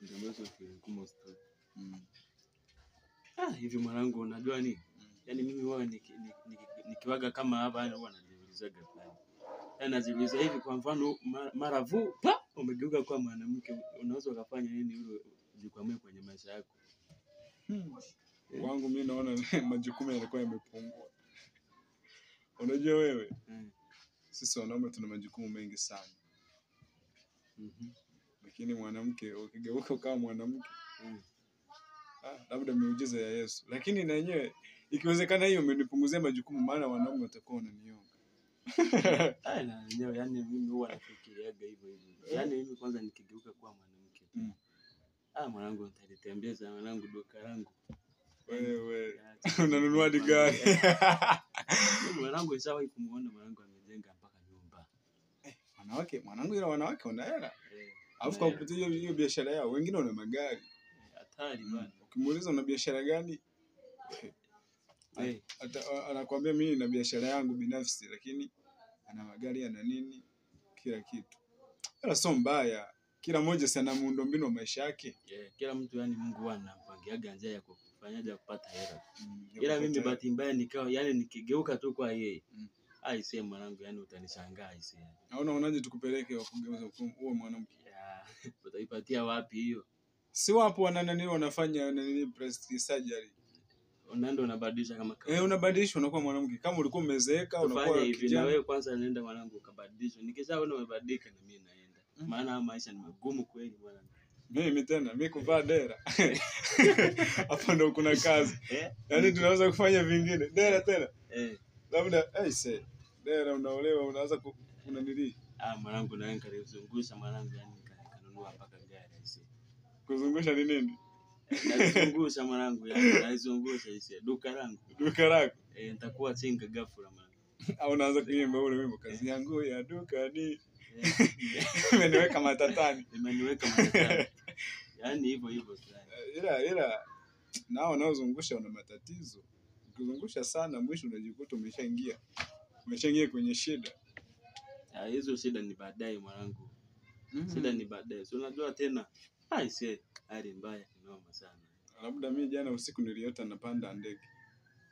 vitu ambazo kumo story. Hivi mwanangu unajua nini? Yaani mimi huwa nikiwaga kama hapa yani huwa najiulizaga fulani. Yaani najiuliza hivi kwa mfano mara umegeuka kuwa mwanamke unaweza ukafanya nini ili ujikwamue kwenye maisha yako? Kwangu mimi naona majukumu yalikuwa yamepungua. Unajua wewe? Sisi wanaume tuna majukumu mengi sana. Lakini mwanamke ukigeuka kama mwanamke labda miujiza ya Yesu. Lakini na yenyewe ikiwezekana hiyo umenipunguzia majukumu maana wanaume watakuwa wananionga. Na yenyewe yani mimi huwa nafikiriaga hivyo. Yaani mimi kwanza nikigeuka kuwa mwanamke. Mwanangu nitatembeza mwanangu duka langu. Wewe unanunua hadi gari. Mwanangu nishawahi kumuona mwanangu amejenga mpaka nyumba. Mwanangu ila wanawake wana hela. Alafu kwa kupitia hiyo biashara yao wengine wana magari. Hatari bwana. Ukimuuliza una biashara gani? Anakuambia mimi nina biashara yangu binafsi lakini ana magari ana nini kila kitu. Ila sio mbaya. Kila mmoja sana muundombinu wa maisha yake. Kila mtu yani Mungu anampangiaga njia ya kufanyaje kupata hela. Ila mimi bahati mbaya nikao yani nikigeuka tu kwa yeye. Aisee mwanangu yani utanishangaa aisee. Naona unaje tukupeleke wakugeuza uwe mwanamke. Utaipatia wapi hiyo? Si wapo wanafanya plastic surgery. Unaenda unabadilisha kama kawaida. Unabadilisha unakuwa mwanamke. Kama ulikuwa umezeeka unakuwa kijana. Na wewe kwanza nenda mwanangu ukabadilisha. Nikishaona umebadilika na mimi naenda. Maana maisha ni magumu kweli mwanangu. Mimi kuvaa dera. Hapo ndo kuna kazi. Yaani tunaweza kufanya vingine. Dera tena. Labda dera unaolewa unaanza kunanili. Mwanangu na wewe kalizungusha mwanangu yani kanunua mpaka gari aisee. Kuzungusha ni nini? Nazungusha mwanangu yani naizungusha aisee duka langu. Duka lako? Nitakuwa chinga ghafla mwanangu. Au unaanza kuimba ule wimbo kazi yangu ya duka ni imeniweka matatani. Yaani hivyo sana. Ila nao wanaozungusha wana matatizo. Ukizungusha sana mwisho unajikuta umeshaingia kwenye shida. Hizo shida ni baadaye mwanangu. Shida ni baadaye. Si unajua tena aisee hali mbaya kinoma sana. Labda mimi jana usiku niliota napanda ndege.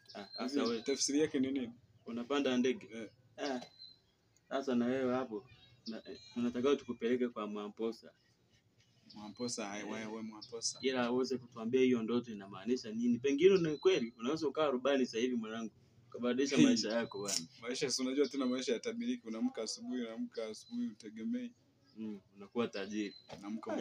Sasa wewe tafsiri yake ni nini? Unapanda ndege? Sasa na wewe hapo tunataka tukupeleke kwa Mwamposa. Mwamposa wewe Mwamposa. Ila uweze kutuambia hiyo ndoto inamaanisha nini? Pengine ni kweli unaweza ukawa rubani sasa hivi mwanangu. Ukabadilisha maisha yako bwana. Maisha si unajua tena maisha yatabiriki unaamka asubuhi utegemei. Unakuwa tajiri. Unaamka